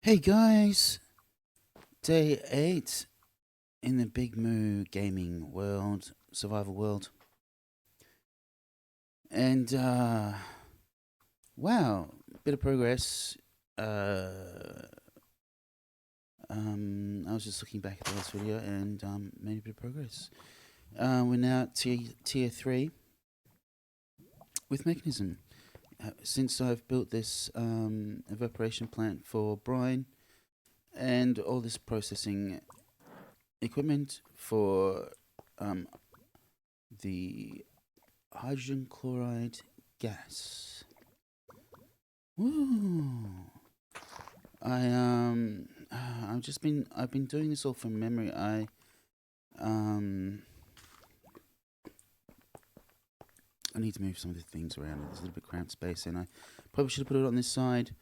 Hey guys, day 8 in the Big Moo gaming world, survival world. And, wow, bit of progress. I was just looking back at the last video and, made a bit of progress. We're now at tier 3 with Mechanism. Since I've built this, evaporation plant for brine and all this processing equipment for the hydrogen chloride gas. Woo! I've been doing this all from memory. I need to move some of the things around. There's a little bit cramped space, and I probably should have put it on this side,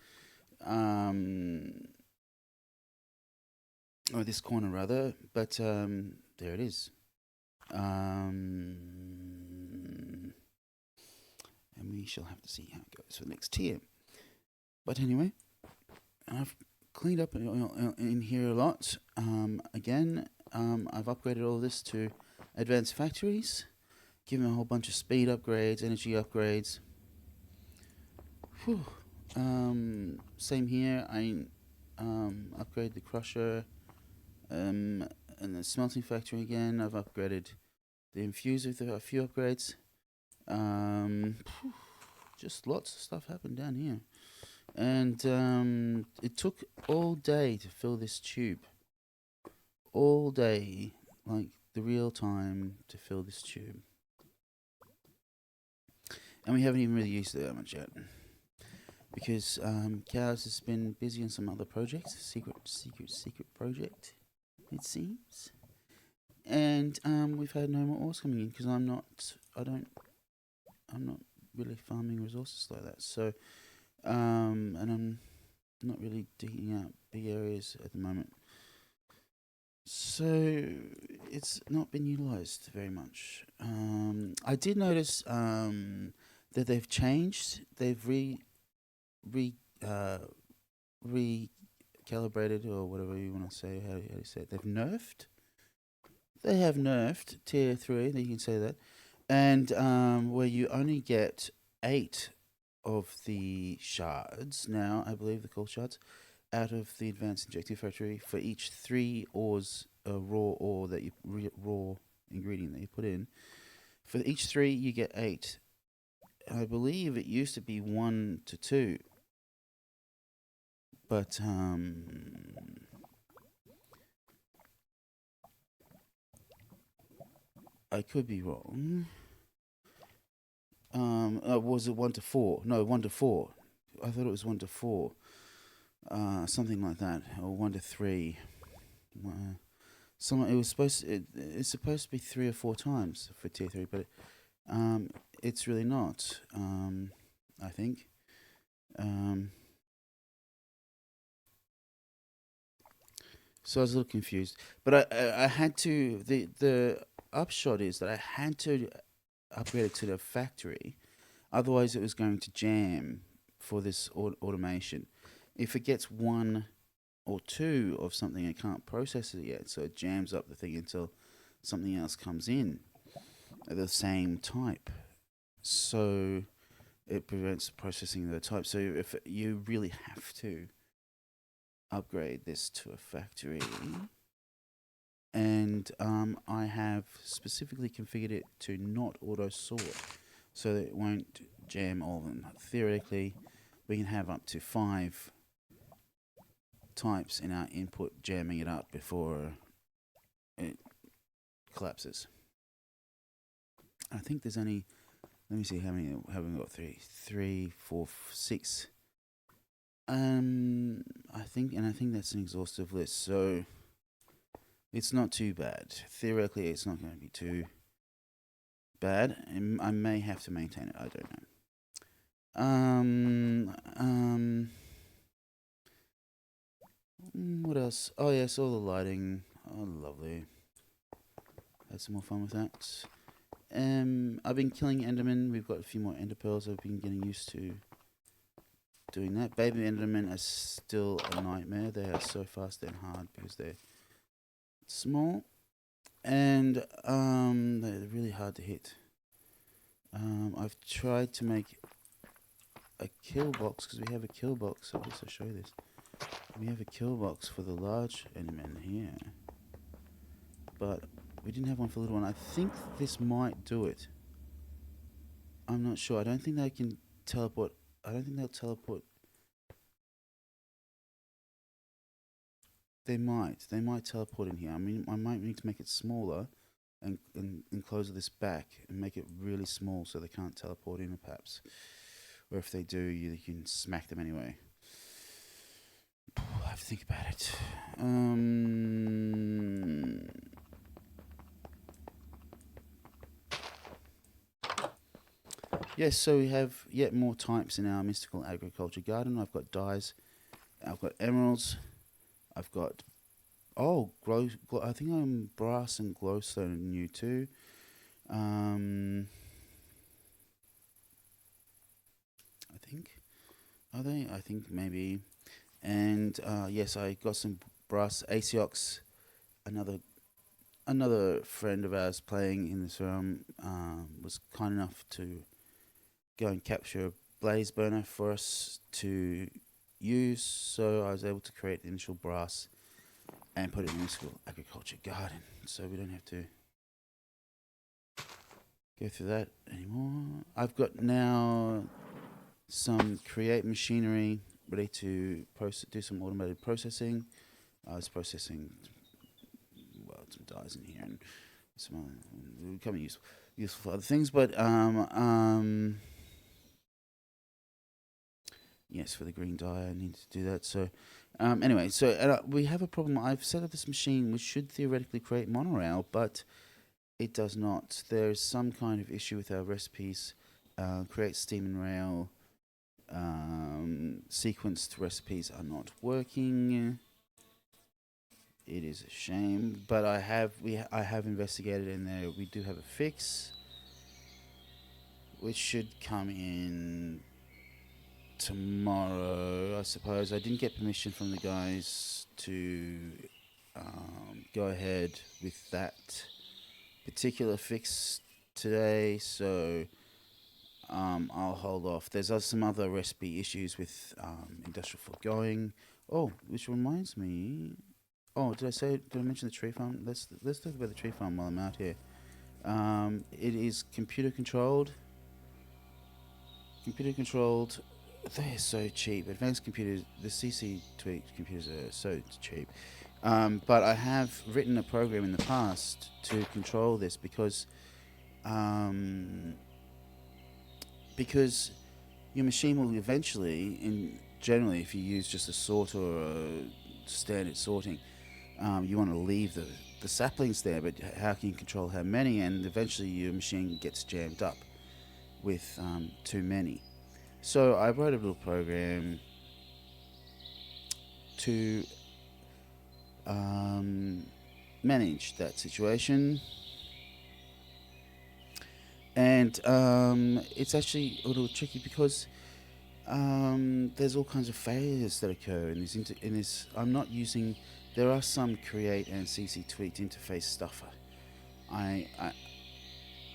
or this corner rather. But there it is. And we shall have to see how it goes for the next tier. But anyway, I've cleaned up in here a lot. Again, I've upgraded all this to advanced factories, given a whole bunch of speed upgrades, energy upgrades. Whew. Same here. I upgrade the crusher, and the smelting factory again. I've upgraded the infuser with a few upgrades. Just lots of stuff happened down here. And it took all day to fill this tube. All day, like the real time to fill this tube. And we haven't even really used it that much yet. Because Cows has been busy on some other projects. Secret project, it seems. And we've had no more ores coming in because I'm not really farming resources like that. So and I'm not really digging out big areas at the moment. So it's not been utilized very much. I did notice that they've changed. They've recalibrated, or whatever you want to say. How do you say it? They've nerfed. They have nerfed tier 3. You can say that, and where you only get 8 of the shards now, I believe they're called shards, out of the advanced injective factory for each 3 ores, raw ore that you raw ingredient that you put in. For each 3, you get 8. I believe it used to be 1 to 2, but I could be wrong. Was it 1 to 4? No, 1 to 4. I thought it was 1 to 4. Something like that, or 1 to 3. It's supposed to be 3 or 4 times for tier 3, but it's really not. I think. So I was a little confused, but I had to. The upshot is that I had to upgrade it to the factory, otherwise it was going to jam for this automation. If it gets 1 or 2 of something, it can't process it yet, so it jams up the thing until something else comes in of the same type. So it prevents processing the type. So if you really have to upgrade this to a factory, and I have specifically configured it to not auto sort, so that it won't jam all of them. Theoretically, we can have up to 5 types in our input, jamming it up before it collapses. I think there's only, let me see how many have we got. 3, 4, 6. I think that's an exhaustive list, so it's not too bad. Theoretically, it's not going to be too bad. I may have to maintain it. I don't know. What else? Oh yes, all the lighting. Oh, lovely. Had some more fun with that. I've been killing Endermen. We've got a few more Ender pearls I've been getting used to doing that. Baby Endermen are still a nightmare. They are so fast and hard because they're small, and they're really hard to hit. I've tried to make a kill box because we have a kill box. So I'll show you this. We have a kill box for the large Enderman here, but we didn't have one for the little one. I think this might do it. I'm not sure. I don't think they can teleport. I don't think they'll teleport. They might. They might teleport in here. I mean, I might need to make it smaller and enclose this back and make it really small so they can't teleport in, perhaps. Or if they do, you can smack them anyway. I have to think about it. Yes, so we have yet more types in our mystical agriculture garden. I've got dyes. I've got emeralds. I've got I think I'm brass and glowstone new too. I think are they? I think maybe. And yes, I got some brass Asiox. Another friend of ours playing in this realm was kind enough to go and capture a blaze burner for us to use. So I was able to create the initial brass and put it in this little agriculture garden, so we don't have to go through that anymore. I've got now some create machinery ready to do some automated processing. I was processing some dyes in here and some other, becoming useful for other things, but yes, for the green dye I need to do that. So anyway, so we have a problem. I've set up this machine which should theoretically create monorail, but it does not. There's some kind of issue with our recipes. Create steam and rail. Sequenced recipes are not working. It is a shame, but I have investigated, and there we do have a fix, which should come in tomorrow, I suppose. I didn't get permission from the guys to go ahead with that particular fix today, so I'll hold off. There's some other recipe issues with industrial foregoing. Oh, which reminds me. Oh, did I mention the tree farm? Let's talk about the tree farm while I'm out here. It is computer controlled. They're so cheap. Advanced computers, the CC tweak computers are so cheap. But I have written a program in the past to control this because your machine will eventually, generally, if you use just a sort or a standard sorting, you want to leave the saplings there, but how can you control how many? And eventually your machine gets jammed up with too many. So I wrote a little program to manage that situation. And it's actually a little tricky because there's all kinds of failures that occur in this. I'm not using. There are some create and CC tweaked interface stuff. I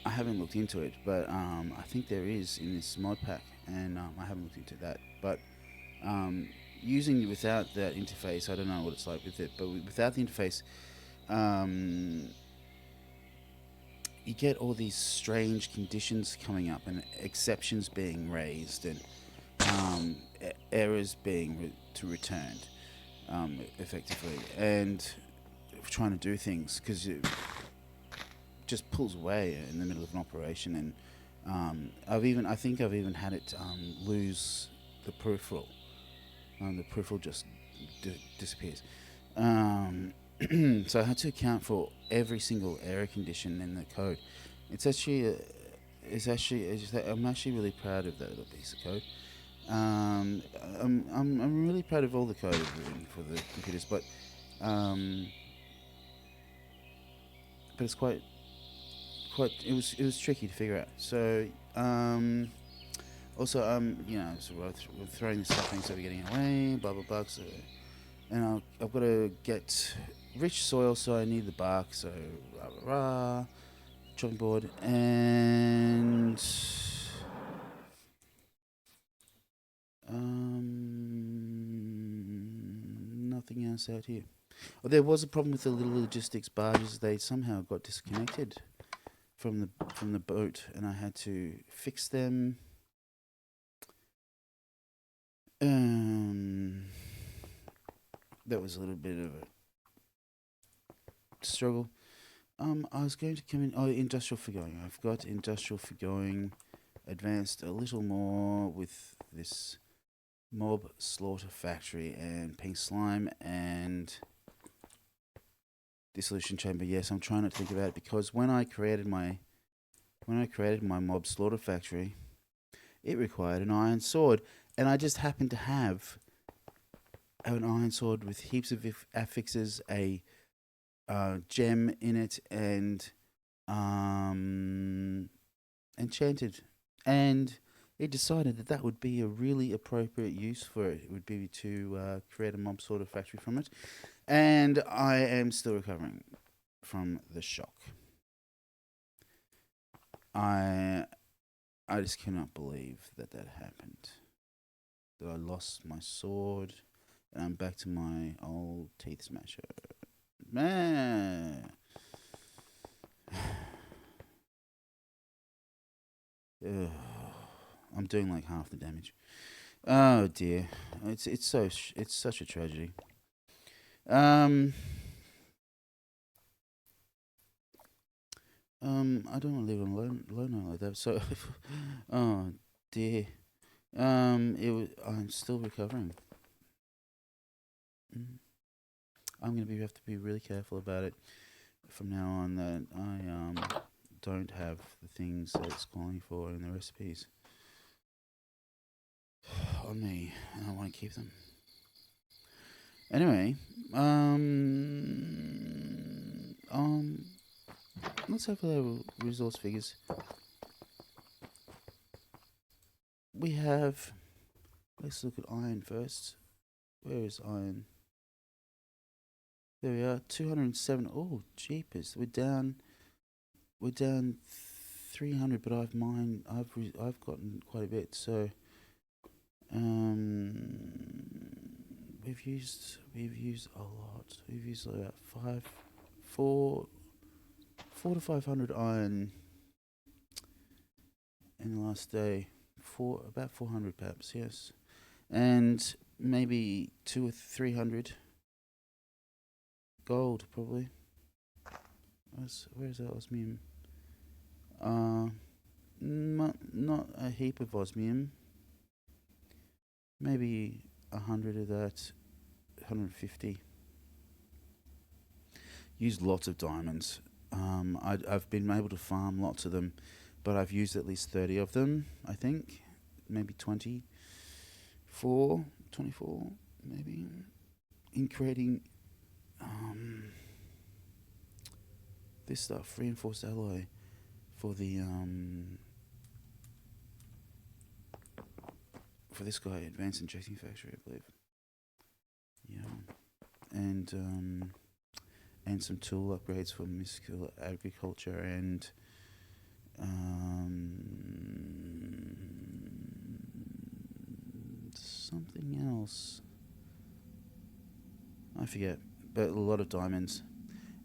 haven't looked into it, but I think there is in this Modpack, and I haven't looked into that. But using it without that interface, I don't know what it's like with it. But without the interface, you get all these strange conditions coming up and exceptions being raised and errors being returned effectively, and trying to do things because it just pulls away in the middle of an operation. And I think I've even had it lose the peripheral. The peripheral just disappears. So I had to account for every single error condition in the code. I'm actually really proud of that little piece of code. I'm really proud of all the code I've written for the computers, but it's quite it was tricky to figure out. So Also, so we're throwing this stuff so we're getting away, blah blah blah. So, and I've got to get rich soil, so I need the bark. So, rah rah rah, chopping board, and nothing else out here. Oh, there was a problem with the little logistics barges. They somehow got disconnected from the boat, and I had to fix them. That was a little bit of a struggle. I was going to come in. Oh, industrial forgoing. I've got industrial forgoing advanced a little more with this mob slaughter factory and pink slime and dissolution chamber. Yes, I'm trying not to think about it because when I created my mob slaughter factory, it required an iron sword, and I just happened to have an iron sword with heaps of affixes, a gem in it, and enchanted, and it decided that that would be a really appropriate use for it. It would be to create a mob slaughter factory from it, and I am still recovering from the shock. I just cannot believe that happened. That I lost my sword, and I'm back to my old teeth smasher. Man. I'm doing like half the damage. Oh dear, it's such a tragedy. I don't want to live alone like that. So, oh dear. I'm still recovering. I'm gonna have to be really careful about it from now on. That I don't have the things that it's calling for in the recipes on me, and I want to keep them. Anyway, let's have the resource figures. We have. Let's look at iron first. Where is iron? There we are. 207. Oh, jeepers! We're down 300, but I've gotten quite a bit. So, we've used a lot. We've used about 4 to 500 iron in the last day. About 400 perhaps, yes, and maybe 200 or 300 gold probably. Where's that osmium? Not a heap of osmium. Maybe 100 of that, 150. Used lots of diamonds. I've been able to farm lots of them, but I've used at least 30 of them, I think. Maybe 24, maybe, in creating this stuff, reinforced alloy, for the for this guy, Advanced Injecting Factory, I believe. Yeah, and some tool upgrades for mystical agriculture and something else. I forget, but a lot of diamonds.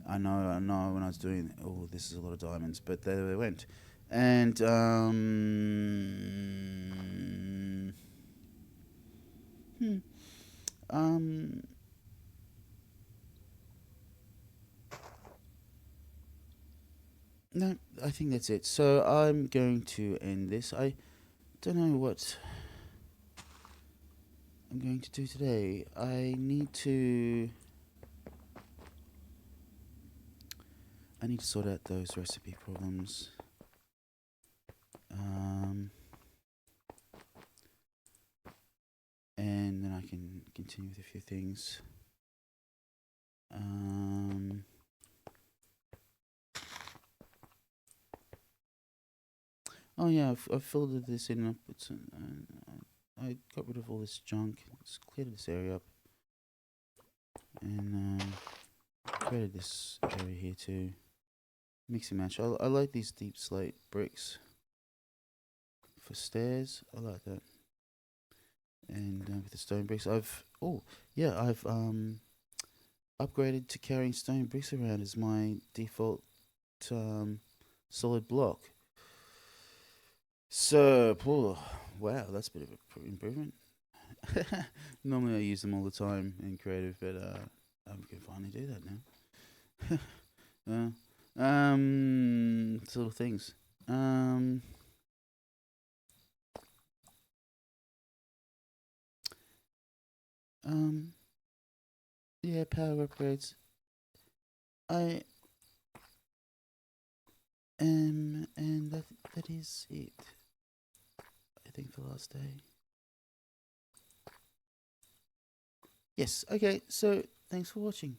I know when I was doing, oh, this is a lot of diamonds, but there they went. And no, I think that's it. So I'm going to end this. I don't know what I'm going to do today. I need to sort out those recipe problems. And then I can continue with a few things. Oh yeah, I've filtered this in. I put some. I got rid of all this junk. Just cleared this area up, and created this area here too. Mix and match. I like these deep slate bricks for stairs. I like that. And with the stone bricks, I've upgraded to carrying stone bricks around as my default solid block. So, wow, that's a bit of an improvement. Normally I use them all the time in creative, but I can finally do that now. Little things. Um, yeah, power upgrades. I and that is it. I think the last day. Yes. Okay. So thanks for watching.